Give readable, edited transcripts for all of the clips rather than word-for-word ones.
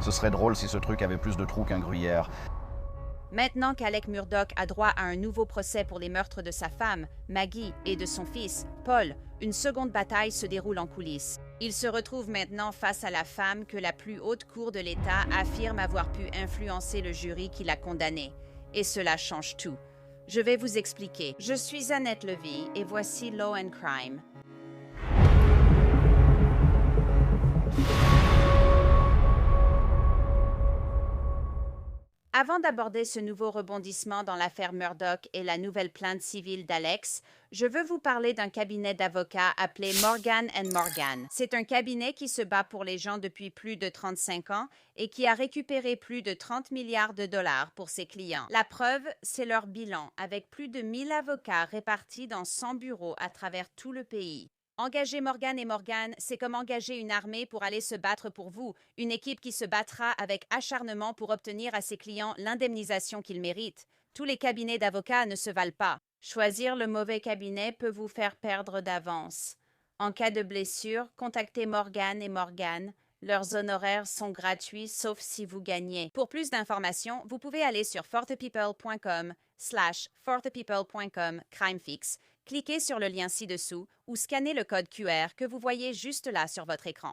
Ce serait drôle si ce truc avait plus de trous qu'un gruyère. Maintenant qu'Alec Murdoch a droit à un nouveau procès pour les meurtres de sa femme, Maggie, et de son fils, Paul, une seconde bataille se déroule en coulisses. Il se retrouve maintenant face à la femme que la plus haute cour de l'État affirme avoir pu influencer le jury qui l'a condamné. Et cela change tout. Je vais vous expliquer. Je suis Annette Levy et voici Law and Crime. Avant d'aborder ce nouveau rebondissement dans l'affaire Murdoch et la nouvelle plainte civile d'Alex, je veux vous parler d'un cabinet d'avocats appelé Morgan & Morgan. C'est un cabinet qui se bat pour les gens depuis plus de 35 ans et qui a récupéré plus de 30 milliards de dollars pour ses clients. La preuve, c'est leur bilan, avec plus de 1000 avocats répartis dans 100 bureaux à travers tout le pays. Engager Morgan & Morgan, c'est comme engager une armée pour aller se battre pour vous, une équipe qui se battra avec acharnement pour obtenir à ses clients l'indemnisation qu'ils méritent. Tous les cabinets d'avocats ne se valent pas. Choisir le mauvais cabinet peut vous faire perdre d'avance. En cas de blessure, contactez Morgan & Morgan. Leurs honoraires sont gratuits sauf si vous gagnez. Pour plus d'informations, vous pouvez aller sur forthepeople.com/forthepeople.com/crimefix. Cliquez sur le lien ci-dessous ou scannez le code QR que vous voyez juste là sur votre écran.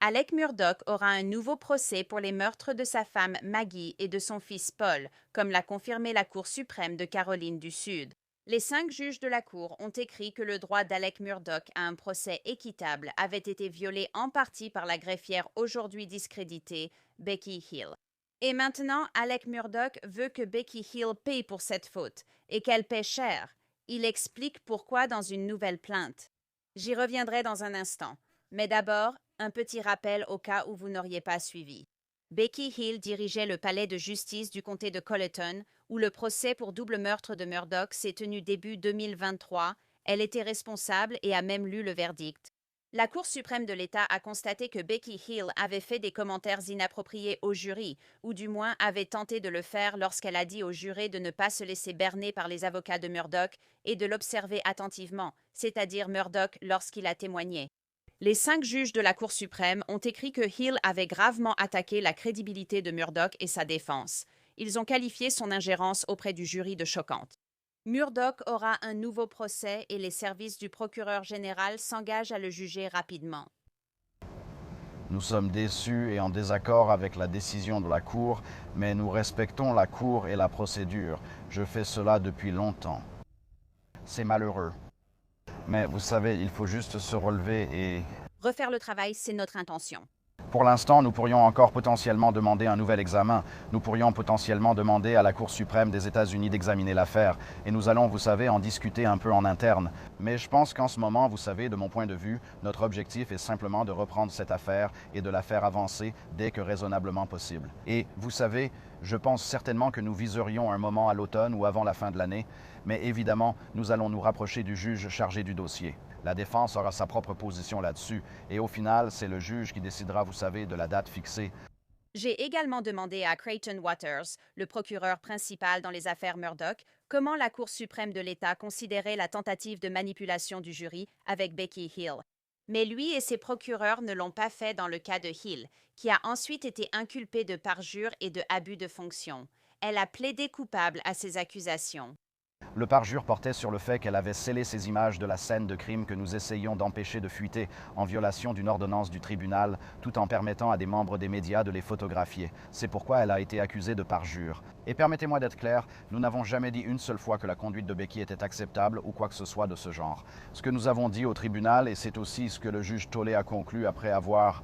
Alec Murdoch aura un nouveau procès pour les meurtres de sa femme Maggie et de son fils Paul, comme l'a confirmé la Cour suprême de Caroline du Sud. Les 5 juges de la Cour ont écrit que le droit d'Alec Murdoch à un procès équitable avait été violé en partie par la greffière aujourd'hui discréditée, Becky Hill. Et maintenant, Alec Murdoch veut que Becky Hill paye pour cette faute, et qu'elle paie cher. Il explique pourquoi dans une nouvelle plainte. J'y reviendrai dans un instant. Mais d'abord, un petit rappel au cas où vous n'auriez pas suivi. Becky Hill dirigeait le palais de justice du comté de Colleton, où le procès pour double meurtre de Murdoch s'est tenu début 2023. Elle était responsable et a même lu le verdict. La Cour suprême de l'État a constaté que Becky Hill avait fait des commentaires inappropriés au jury, ou du moins avait tenté de le faire lorsqu'elle a dit au juré de ne pas se laisser berner par les avocats de Murdoch et de l'observer attentivement, c'est-à-dire Murdoch lorsqu'il a témoigné. Les 5 juges de la Cour suprême ont écrit que Hill avait gravement attaqué la crédibilité de Murdoch et sa défense. Ils ont qualifié son ingérence auprès du jury de choquante. Murdoch aura un nouveau procès et les services du procureur général s'engagent à le juger rapidement. Nous sommes déçus et en désaccord avec la décision de la Cour, mais nous respectons la Cour et la procédure. Je fais cela depuis longtemps. C'est malheureux. Mais vous savez, il faut juste se relever et... Refaire le travail, c'est notre intention. Pour l'instant, nous pourrions encore potentiellement demander un nouvel examen. Nous pourrions potentiellement demander à la Cour suprême des États-Unis d'examiner l'affaire. Et nous allons, vous savez, en discuter un peu en interne. Mais je pense qu'en ce moment, vous savez, de mon point de vue, notre objectif est simplement de reprendre cette affaire et de la faire avancer dès que raisonnablement possible. Et vous savez, je pense certainement que nous viserions un moment à l'automne ou avant la fin de l'année, mais évidemment, nous allons nous rapprocher du juge chargé du dossier. La défense aura sa propre position là-dessus, et au final, c'est le juge qui décidera, vous savez, de la date fixée. J'ai également demandé à Creighton Waters, le procureur principal dans les affaires Murdoch, comment la Cour suprême de l'État considérait la tentative de manipulation du jury avec Becky Hill. Mais lui et ses procureurs ne l'ont pas fait dans le cas de Hill, qui a ensuite été inculpée de parjure et de abus de fonction. Elle a plaidé coupable à ces accusations. Le parjure portait sur le fait qu'elle avait scellé ces images de la scène de crime que nous essayions d'empêcher de fuiter en violation d'une ordonnance du tribunal, tout en permettant à des membres des médias de les photographier. C'est pourquoi elle a été accusée de parjure. Et permettez-moi d'être clair, nous n'avons jamais dit une seule fois que la conduite de Becky était acceptable ou quoi que ce soit de ce genre. Ce que nous avons dit au tribunal, et c'est aussi ce que le juge Tolley a conclu après avoir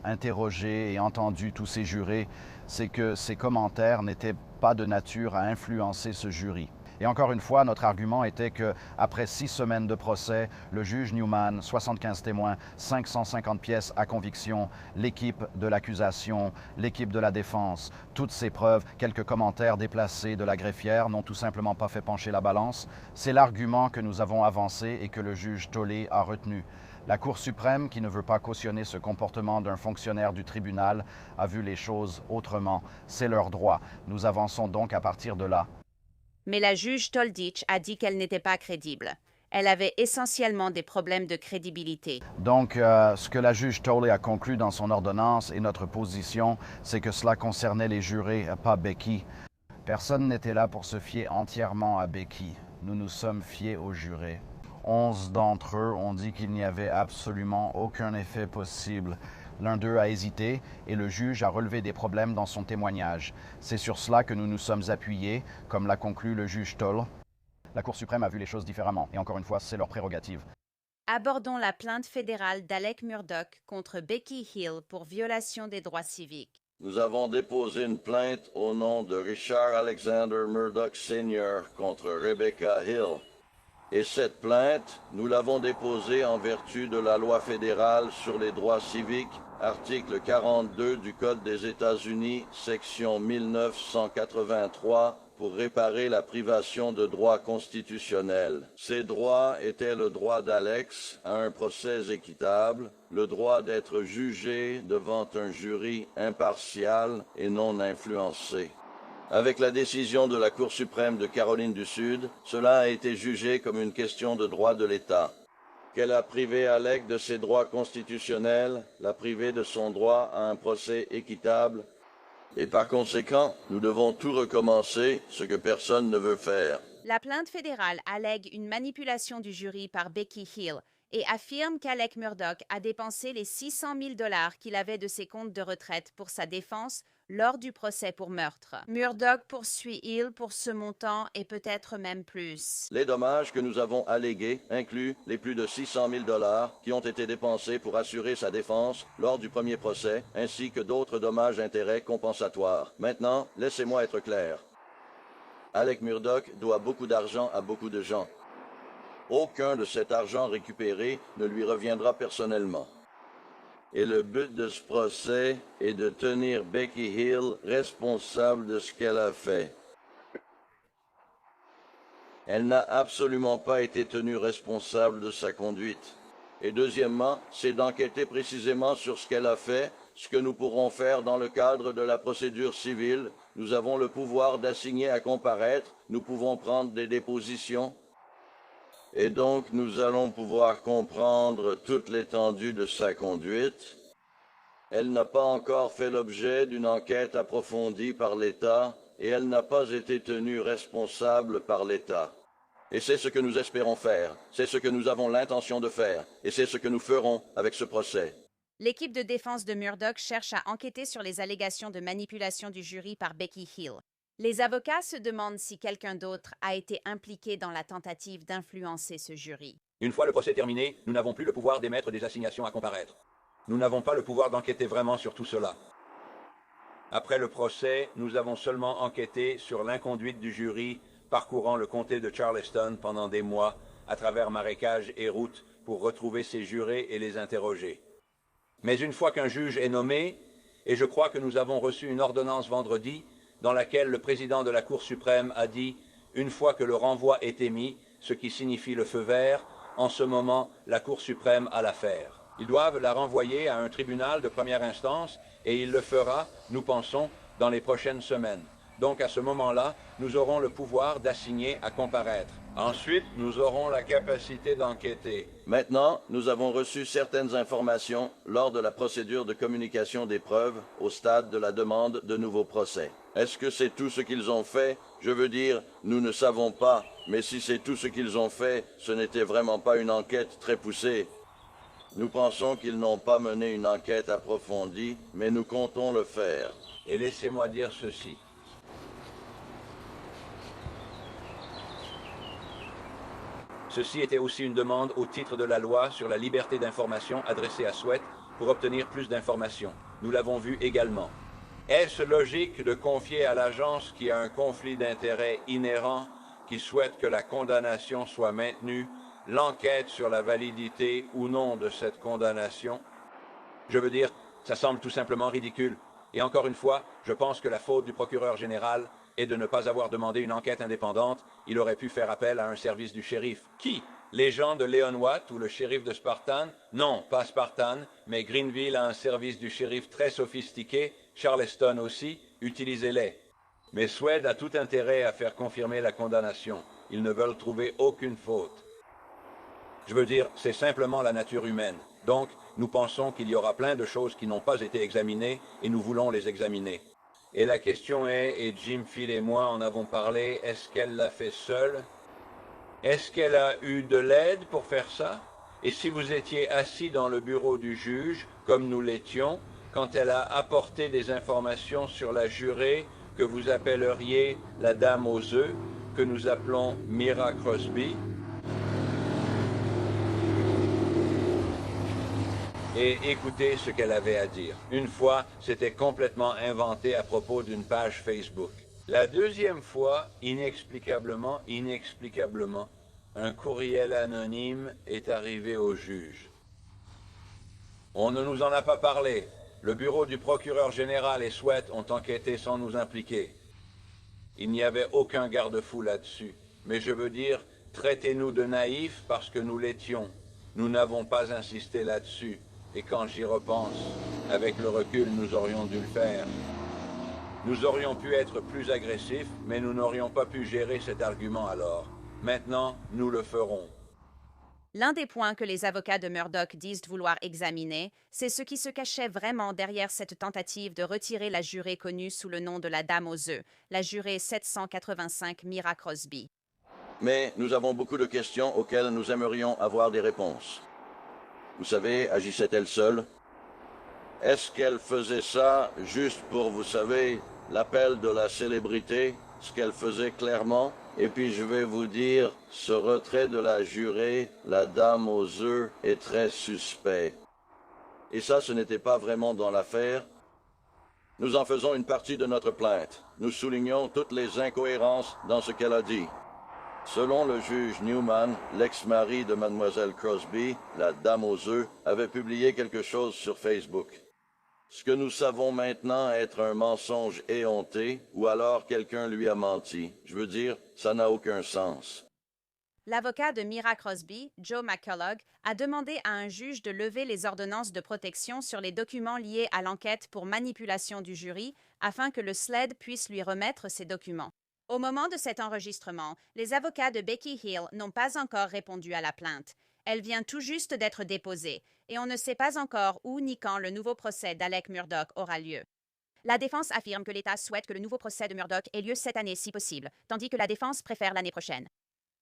interrogé et entendu tous ces jurés, c'est que ces commentaires n'étaient pas de nature à influencer ce jury. Et encore une fois, notre argument était qu'après 6 semaines de procès, le juge Newman, 75 témoins, 550 pièces à conviction, l'équipe de l'accusation, l'équipe de la défense, toutes ces preuves, quelques commentaires déplacés de la greffière n'ont tout simplement pas fait pencher la balance. C'est l'argument que nous avons avancé et que le juge Tolley a retenu. La Cour suprême, qui ne veut pas cautionner ce comportement d'un fonctionnaire du tribunal, a vu les choses autrement. C'est leur droit. Nous avançons donc à partir de là. Mais la juge Tolditch a dit qu'elle n'était pas crédible. Elle avait essentiellement des problèmes de crédibilité. Donc, ce que la juge Tolley a conclu dans son ordonnance et notre position, c'est que cela concernait les jurés, pas Becky. Personne n'était là pour se fier entièrement à Becky. Nous nous sommes fiés aux jurés. 11 d'entre eux ont dit qu'il n'y avait absolument aucun effet possible. L'un d'eux a hésité et le juge a relevé des problèmes dans son témoignage. C'est sur cela que nous nous sommes appuyés, comme l'a conclu le juge Toll. La Cour suprême a vu les choses différemment, et encore une fois, c'est leur prérogative. Abordons la plainte fédérale d'Alec Murdaugh contre Becky Hill pour violation des droits civiques. Nous avons déposé une plainte au nom de Richard Alexander Murdaugh Sr. contre Rebecca Hill. Et cette plainte, nous l'avons déposée en vertu de la loi fédérale sur les droits civiques, article 42 du Code des États-Unis, section 1983, pour réparer la privation de droits constitutionnels. Ces droits étaient le droit d'Alex à un procès équitable, le droit d'être jugé devant un jury impartial et non influencé. Avec la décision de la Cour suprême de Caroline du Sud, cela a été jugé comme une question de droit de l'État. Qu'elle a privé Alec de ses droits constitutionnels, l'a privé de son droit à un procès équitable, et par conséquent, nous devons tout recommencer, ce que personne ne veut faire. La plainte fédérale allègue une manipulation du jury par Becky Hill et affirme qu'Alec Murdaugh a dépensé les 600 000 $ qu'il avait de ses comptes de retraite pour sa défense lors du procès pour meurtre. Murdaugh poursuit Hill pour ce montant et peut-être même plus. Les dommages que nous avons allégués incluent les plus de 600 000 $ qui ont été dépensés pour assurer sa défense lors du premier procès, ainsi que d'autres dommages-intérêts compensatoires. Maintenant, laissez-moi être clair. Alec Murdaugh doit beaucoup d'argent à beaucoup de gens. Aucun de cet argent récupéré ne lui reviendra personnellement. Et le but de ce procès est de tenir Becky Hill responsable de ce qu'elle a fait. Elle n'a absolument pas été tenue responsable de sa conduite. Et deuxièmement, c'est d'enquêter précisément sur ce qu'elle a fait, ce que nous pourrons faire dans le cadre de la procédure civile. Nous avons le pouvoir d'assigner à comparaître, nous pouvons prendre des dépositions. Et donc, nous allons pouvoir comprendre toute l'étendue de sa conduite. Elle n'a pas encore fait l'objet d'une enquête approfondie par l'État et elle n'a pas été tenue responsable par l'État. Et c'est ce que nous espérons faire, c'est ce que nous avons l'intention de faire, et c'est ce que nous ferons avec ce procès. L'équipe de défense de Murdaugh cherche à enquêter sur les allégations de manipulation du jury par Becky Hill. Les avocats se demandent si quelqu'un d'autre a été impliqué dans la tentative d'influencer ce jury. Une fois le procès terminé, nous n'avons plus le pouvoir d'émettre des assignations à comparaître. Nous n'avons pas le pouvoir d'enquêter vraiment sur tout cela. Après le procès, nous avons seulement enquêté sur l'inconduite du jury parcourant le comté de Charleston pendant des mois à travers marécages et routes pour retrouver ces jurés et les interroger. Mais une fois qu'un juge est nommé, et je crois que nous avons reçu une ordonnance vendredi dans laquelle le président de la Cour suprême a dit « une fois que le renvoi est émis », ce qui signifie le feu vert, en ce moment, la Cour suprême a l'affaire. Ils doivent la renvoyer à un tribunal de première instance et il le fera, nous pensons, dans les prochaines semaines. Donc à ce moment-là, nous aurons le pouvoir d'assigner à comparaître. Ensuite, nous aurons la capacité d'enquêter. Maintenant, nous avons reçu certaines informations lors de la procédure de communication des preuves au stade de la demande de nouveau procès. Est-ce que c'est tout ce qu'ils ont fait? Je veux dire, nous ne savons pas, mais si c'est tout ce qu'ils ont fait, ce n'était vraiment pas une enquête très poussée. Nous pensons qu'ils n'ont pas mené une enquête approfondie, mais nous comptons le faire. Et laissez-moi dire ceci. Ceci était aussi une demande au titre de la loi sur la liberté d'information adressée à Sweat pour obtenir plus d'informations. Nous l'avons vu également. Est-ce logique de confier à l'agence qui a un conflit d'intérêts inhérent, qui souhaite que la condamnation soit maintenue, l'enquête sur la validité ou non de cette condamnation? Je veux dire, ça semble tout simplement ridicule. Et encore une fois, je pense que la faute du procureur général est de ne pas avoir demandé une enquête indépendante. Il aurait pu faire appel à un service du shérif. Qui? Les gens de Leonwatt ou le shérif de Spartan? Non, pas Spartan, mais Greenville a un service du shérif très sophistiqué, Charleston aussi, utilisez-les. Mais Swed a tout intérêt à faire confirmer la condamnation. Ils ne veulent trouver aucune faute. Je veux dire, c'est simplement la nature humaine. Donc, nous pensons qu'il y aura plein de choses qui n'ont pas été examinées et nous voulons les examiner. Et la question est, et Jim, Phil et moi en avons parlé, est-ce qu'elle l'a fait seule? Est-ce qu'elle a eu de l'aide pour faire ça? Et si vous étiez assis dans le bureau du juge, comme nous l'étions, quand elle a apporté des informations sur la jurée que vous appelleriez la dame aux œufs, que nous appelons Myra Crosby, et écoutez ce qu'elle avait à dire. Une fois, c'était complètement inventé à propos d'une page Facebook. La deuxième fois, inexplicablement, un courriel anonyme est arrivé au juge. On ne nous en a pas parlé. Le bureau du procureur général et Sweat ont enquêté sans nous impliquer. Il n'y avait aucun garde-fou là-dessus. Mais je veux dire, traitez-nous de naïfs parce que nous l'étions. Nous n'avons pas insisté là-dessus. Et quand j'y repense, avec le recul, nous aurions dû le faire. Nous aurions pu être plus agressifs, mais nous n'aurions pas pu gérer cet argument alors. Maintenant, nous le ferons. L'un des points que les avocats de Murdoch disent vouloir examiner, c'est ce qui se cachait vraiment derrière cette tentative de retirer la jurée connue sous le nom de la Dame aux œufs, la jurée 785 Myra Crosby. Mais nous avons beaucoup de questions auxquelles nous aimerions avoir des réponses. Vous savez, agissait-elle seule? Est-ce qu'elle faisait ça juste pour, vous savez, l'appel de la célébrité, ce qu'elle faisait clairement? Et puis je vais vous dire, ce retrait de la jurée, la dame aux œufs, est très suspect. Et ça, ce n'était pas vraiment dans l'affaire. Nous en faisons une partie de notre plainte. Nous soulignons toutes les incohérences dans ce qu'elle a dit. Selon le juge Newman, l'ex-mari de Mademoiselle Crosby, la dame aux œufs, avait publié quelque chose sur Facebook. Ce que nous savons maintenant être un mensonge éhonté, ou alors quelqu'un lui a menti. Je veux dire, ça n'a aucun sens. L'avocat de Myra Crosby, Joe McCullough, a demandé à un juge de lever les ordonnances de protection sur les documents liés à l'enquête pour manipulation du jury afin que le SLED puisse lui remettre ces documents. Au moment de cet enregistrement, les avocats de Becky Hill n'ont pas encore répondu à la plainte. Elle vient tout juste d'être déposée, et on ne sait pas encore où ni quand le nouveau procès d'Alec Murdoch aura lieu. La défense affirme que l'État souhaite que le nouveau procès de Murdoch ait lieu cette année si possible, tandis que la défense préfère l'année prochaine.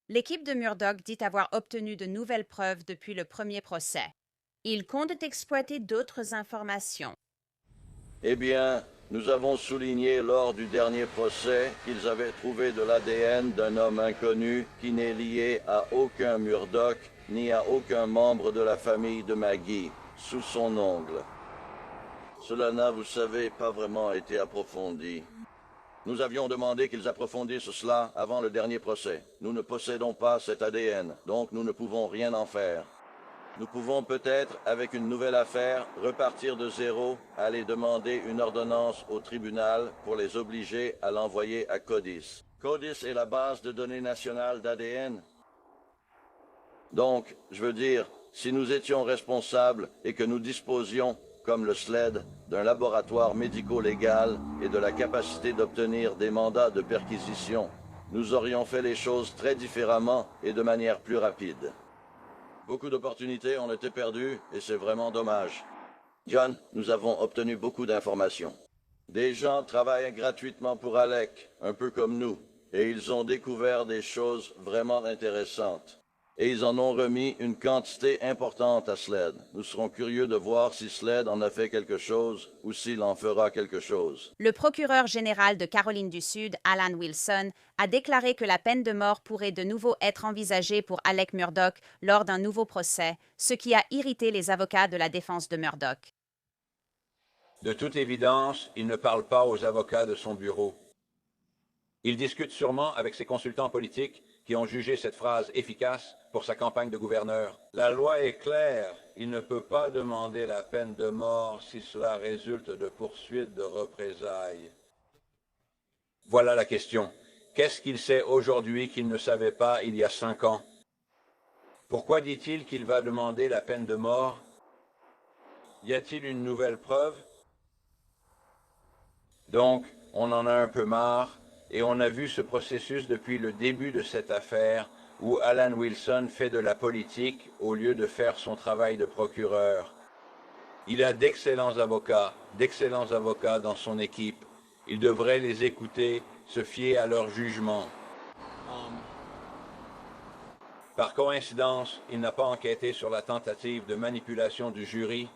L'équipe de Murdoch dit avoir obtenu de nouvelles preuves depuis le premier procès. Ils comptent exploiter d'autres informations. Eh bien, nous avons souligné lors du dernier procès qu'ils avaient trouvé de l'ADN d'un homme inconnu qui n'est lié à aucun Murdoch ni à aucun membre de la famille de Maggie, sous son ongle. Cela n'a, vous savez, pas vraiment été approfondi. Nous avions demandé qu'ils approfondissent cela avant le dernier procès. Nous ne possédons pas cet ADN, donc nous ne pouvons rien en faire. Nous pouvons peut-être, avec une nouvelle affaire, repartir de zéro, aller demander une ordonnance au tribunal pour les obliger à l'envoyer à CODIS. CODIS est la base de données nationale d'ADN. Donc, je veux dire, si nous étions responsables et que nous disposions, comme le SLED, d'un laboratoire médico-légal et de la capacité d'obtenir des mandats de perquisition, nous aurions fait les choses très différemment et de manière plus rapide. Beaucoup d'opportunités ont été perdues et c'est vraiment dommage. John, nous avons obtenu beaucoup d'informations. Des gens travaillent gratuitement pour Alec, un peu comme nous, et ils ont découvert des choses vraiment intéressantes. Et ils en ont remis une quantité importante à SLED. Nous serons curieux de voir si SLED en a fait quelque chose ou s'il en fera quelque chose. Le procureur général de Caroline du Sud, Alan Wilson, a déclaré que la peine de mort pourrait de nouveau être envisagée pour Alec Murdoch lors d'un nouveau procès, ce qui a irrité les avocats de la défense de Murdoch. De toute évidence, il ne parle pas aux avocats de son bureau. Il discute sûrement avec ses consultants politiques qui ont jugé cette phrase efficace pour sa campagne de gouverneur. La loi est claire. Il ne peut pas demander la peine de mort si cela résulte de poursuites de représailles. Voilà la question. Qu'est-ce qu'il sait aujourd'hui qu'il ne savait pas il y a 5 ans? Pourquoi dit-il qu'il va demander la peine de mort? Y a-t-il une nouvelle preuve? Donc, on en a un peu marre. Et on a vu ce processus depuis le début de cette affaire, où Alan Wilson fait de la politique au lieu de faire son travail de procureur. Il a d'excellents avocats dans son équipe. Il devrait les écouter, se fier à leur jugement. Par coïncidence, il n'a pas enquêté sur la tentative de manipulation du jury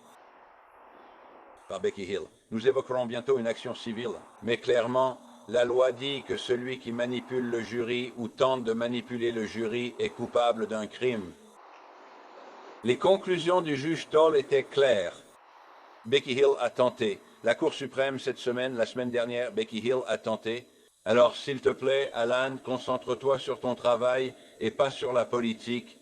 par Becky Hill. Nous évoquerons bientôt une action civile, mais clairement, la loi dit que celui qui manipule le jury ou tente de manipuler le jury est coupable d'un crime. Les conclusions du juge Toll étaient claires. Becky Hill a tenté. La Cour suprême cette semaine, la semaine dernière, Becky Hill a tenté. Alors, s'il te plaît, Alan, concentre-toi sur ton travail et pas sur la politique.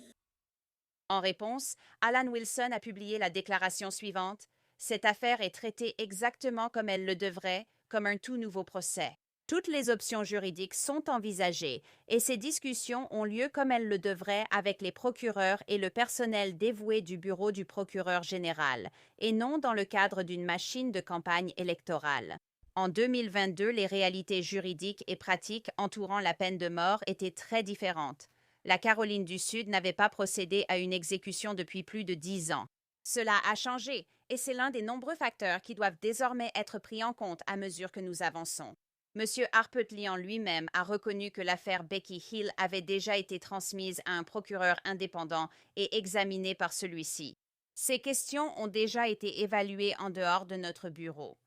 En réponse, Alan Wilson a publié la déclaration suivante. Cette affaire est traitée exactement comme elle le devrait, comme un tout nouveau procès. Toutes les options juridiques sont envisagées et ces discussions ont lieu comme elles le devraient avec les procureurs et le personnel dévoué du bureau du procureur général, et non dans le cadre d'une machine de campagne électorale. En 2022, les réalités juridiques et pratiques entourant la peine de mort étaient très différentes. La Caroline du Sud n'avait pas procédé à une exécution depuis plus de 10 ans. Cela a changé, et c'est l'un des nombreux facteurs qui doivent désormais être pris en compte à mesure que nous avançons. M. Harpetlian lui-même a reconnu que l'affaire Becky Hill avait déjà été transmise à un procureur indépendant et examinée par celui-ci. Ces questions ont déjà été évaluées en dehors de notre bureau.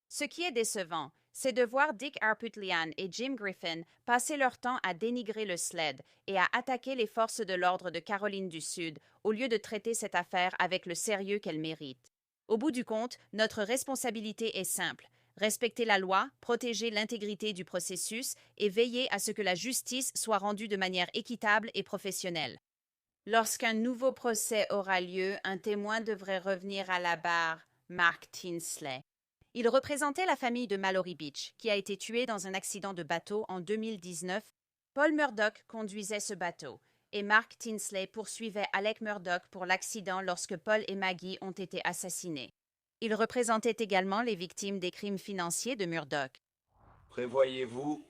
Ce qui est décevant, c'est de voir Dick Harpetlian et Jim Griffin passer leur temps à dénigrer le SLED et à attaquer les forces de l'ordre de Caroline du Sud au lieu de traiter cette affaire avec le sérieux qu'elle mérite. Au bout du compte, notre responsabilité est simple. Respecter la loi, protéger l'intégrité du processus et veiller à ce que la justice soit rendue de manière équitable et professionnelle. Lorsqu'un nouveau procès aura lieu, un témoin devrait revenir à la barre, Mark Tinsley. Il représentait la famille de Mallory Beach, qui a été tuée dans un accident de bateau en 2019. Paul Murdoch conduisait ce bateau, et Mark Tinsley poursuivait Alec Murdoch pour l'accident lorsque Paul et Maggie ont été assassinés. Il représentait également les victimes des crimes financiers de Murdoch. Prévoyez-vous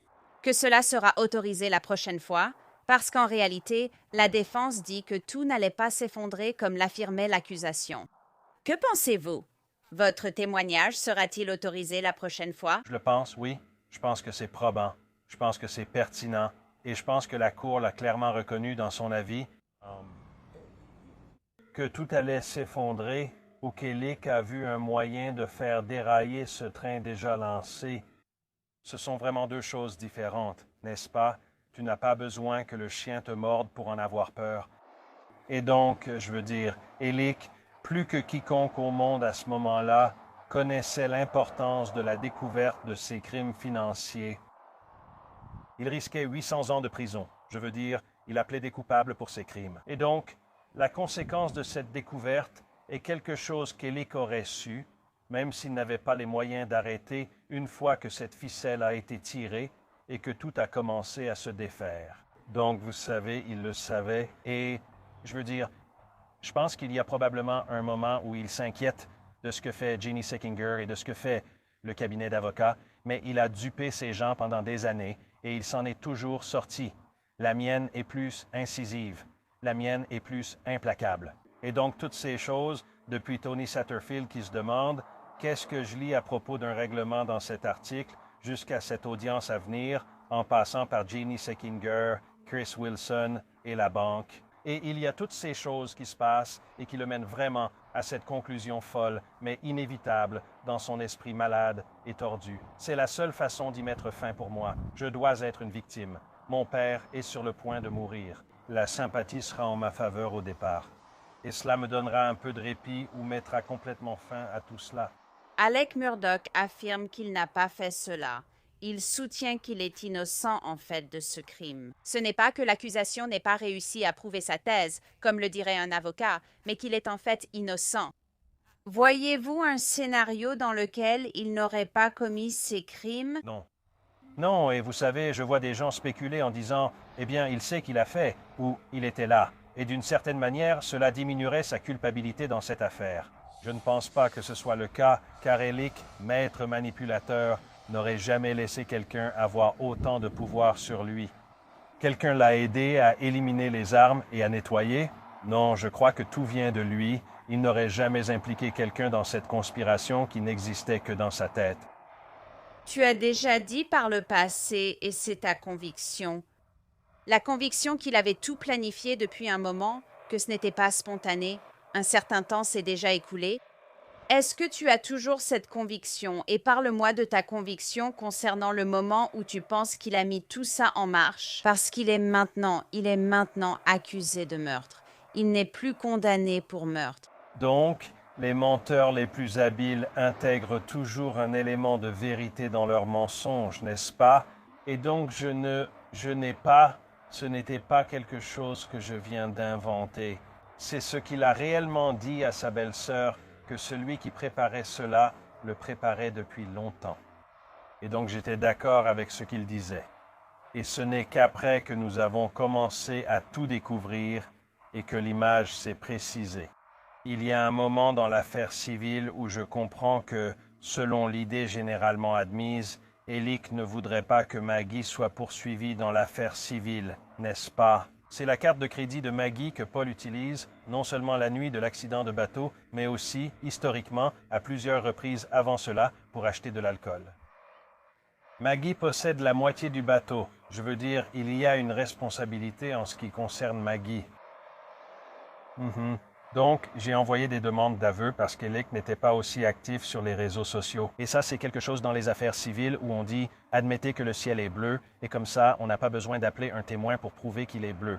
Que cela sera autorisé la prochaine fois, parce qu'en réalité, la défense dit que tout n'allait pas s'effondrer comme l'affirmait l'accusation. Que pensez-vous? Votre témoignage sera-t-il autorisé la prochaine fois? Je le pense, oui. Je pense que c'est probant. Je pense que c'est pertinent. Et je pense que la Cour l'a clairement reconnu dans son avis. Que tout allait s'effondrer ou qu'Elick a vu un moyen de faire dérailler ce train déjà lancé. Ce sont vraiment deux choses différentes, n'est-ce pas? Tu n'as pas besoin que le chien te morde pour en avoir peur. Et donc, je veux dire, Elick, plus que quiconque au monde à ce moment-là, connaissait l'importance de la découverte de ces crimes financiers. Il risquait 800 ans de prison. Je veux dire, il a plaidé coupable pour ces crimes. Et donc, la conséquence de cette découverte est quelque chose qu'Elick aurait su, même s'il n'avait pas les moyens d'arrêter une fois que cette ficelle a été tirée et que tout a commencé à se défaire. Donc, vous savez, il le savait. Et, je veux dire, je pense qu'il y a probablement un moment où il s'inquiète de ce que fait Jeannie Seckinger et de ce que fait le cabinet d'avocats, mais il a dupé ces gens pendant des années et il s'en est toujours sorti. La mienne est plus incisive. La mienne est plus implacable. Et donc, toutes ces choses, depuis Tony Satterfield qui se demande « Qu'est-ce que je lis à propos d'un règlement dans cet article ?» jusqu'à cette audience à venir, en passant par Jeannie Seckinger, Chris Wilson et la banque. Et il y a toutes ces choses qui se passent et qui le mènent vraiment à cette conclusion folle, mais inévitable, dans son esprit malade et tordu. C'est la seule façon d'y mettre fin pour moi. Je dois être une victime. Mon père est sur le point de mourir. La sympathie sera en ma faveur au départ. Et cela me donnera un peu de répit ou mettra complètement fin à tout cela. Alec Murdoch affirme qu'il n'a pas fait cela. Il soutient qu'il est innocent en fait de ce crime. Ce n'est pas que l'accusation n'ait pas réussi à prouver sa thèse, comme le dirait un avocat, mais qu'il est en fait innocent. Voyez-vous un scénario dans lequel il n'aurait pas commis ces crimes? Non. Non, et vous savez, je vois des gens spéculer en disant « Eh bien, il sait qu'il a fait » ou « Il était là ». Et d'une certaine manière, cela diminuerait sa culpabilité dans cette affaire. Je ne pense pas que ce soit le cas, car Elick, maître manipulateur, n'aurait jamais laissé quelqu'un avoir autant de pouvoir sur lui. Quelqu'un l'a aidé à éliminer les armes et à nettoyer? Non, je crois que tout vient de lui. Il n'aurait jamais impliqué quelqu'un dans cette conspiration qui n'existait que dans sa tête. Tu as déjà dit par le passé, et c'est ta conviction. La conviction qu'il avait tout planifié depuis un moment, que ce n'était pas spontané. Un certain temps s'est déjà écoulé. Est-ce que tu as toujours cette conviction? Et parle-moi de ta conviction concernant le moment où tu penses qu'il a mis tout ça en marche. Parce qu'il est maintenant accusé de meurtre. Il n'est plus condamné pour meurtre. Donc, les menteurs les plus habiles intègrent toujours un élément de vérité dans leurs mensonges, n'est-ce pas? Et donc, ce n'était pas quelque chose que je viens d'inventer. C'est ce qu'il a réellement dit à sa belle-sœur, que celui qui préparait cela le préparait depuis longtemps. Et donc j'étais d'accord avec ce qu'il disait. Et ce n'est qu'après que nous avons commencé à tout découvrir et que l'image s'est précisée. Il y a un moment dans l'affaire civile où je comprends que, selon l'idée généralement admise, Elick ne voudrait pas que Maggie soit poursuivie dans l'affaire civile, n'est-ce pas? C'est la carte de crédit de Maggie que Paul utilise, non seulement la nuit de l'accident de bateau, mais aussi, historiquement, à plusieurs reprises avant cela, pour acheter de l'alcool. Maggie possède la moitié du bateau. Je veux dire, il y a une responsabilité en ce qui concerne Maggie. Donc, j'ai envoyé des demandes d'aveu parce qu'Elick n'était pas aussi actif sur les réseaux sociaux. Et ça, c'est quelque chose dans les affaires civiles où on dit « admettez que le ciel est bleu » et comme ça, on n'a pas besoin d'appeler un témoin pour prouver qu'il est bleu.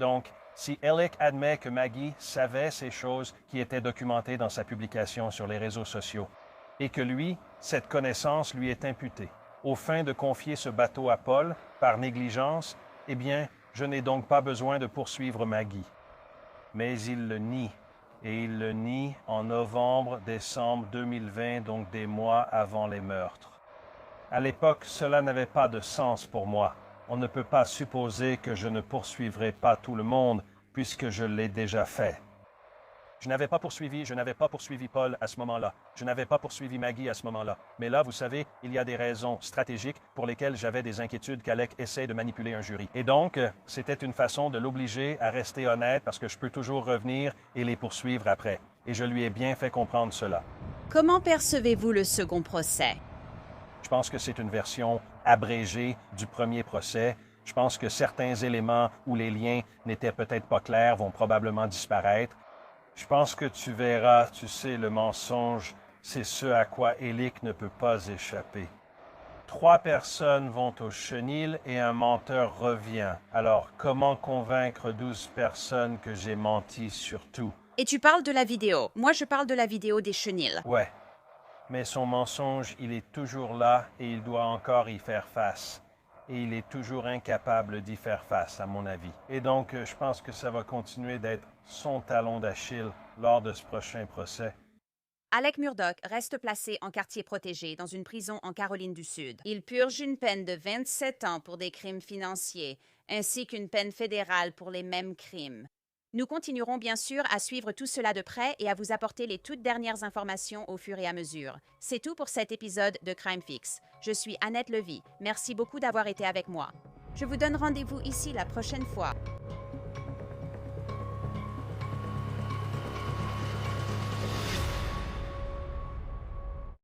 Donc, si Elick admet que Maggie savait ces choses qui étaient documentées dans sa publication sur les réseaux sociaux et que lui, cette connaissance lui est imputée, aux fins de confier ce bateau à Paul par négligence, eh bien, je n'ai donc pas besoin de poursuivre Maggie. Mais il le nie, et il le nie en novembre-décembre 2020, donc des mois avant les meurtres. À l'époque, cela n'avait pas de sens pour moi. On ne peut pas supposer que je ne poursuivrai pas tout le monde, puisque je l'ai déjà fait. Je n'avais pas poursuivi Paul à ce moment-là. Je n'avais pas poursuivi Maggie à ce moment-là. Mais là, vous savez, il y a des raisons stratégiques pour lesquelles j'avais des inquiétudes qu'Alec essaie de manipuler un jury. Et donc, c'était une façon de l'obliger à rester honnête parce que je peux toujours revenir et les poursuivre après. Et je lui ai bien fait comprendre cela. Comment percevez-vous le second procès? Je pense que c'est une version abrégée du premier procès. Je pense que certains éléments où les liens n'étaient peut-être pas clairs vont probablement disparaître. Je pense que tu verras, tu sais, le mensonge, c'est ce à quoi Elick ne peut pas échapper. 3 personnes vont au chenil et un menteur revient. Alors, comment convaincre 12 personnes que j'ai menti sur tout? Et tu parles de la vidéo. Moi, je parle de la vidéo des chenils. Ouais. Mais son mensonge, il est toujours là et il doit encore y faire face. Et il est toujours incapable d'y faire face, à mon avis. Et donc, je pense que ça va continuer d'être son talon d'Achille lors de ce prochain procès. Alec Murdaugh reste placé en quartier protégé dans une prison en Caroline du Sud. Il purge une peine de 27 ans pour des crimes financiers, ainsi qu'une peine fédérale pour les mêmes crimes. Nous continuerons bien sûr à suivre tout cela de près et à vous apporter les toutes dernières informations au fur et à mesure. C'est tout pour cet épisode de Crime Fix. Je suis Annette Levy. Merci beaucoup d'avoir été avec moi. Je vous donne rendez-vous ici la prochaine fois.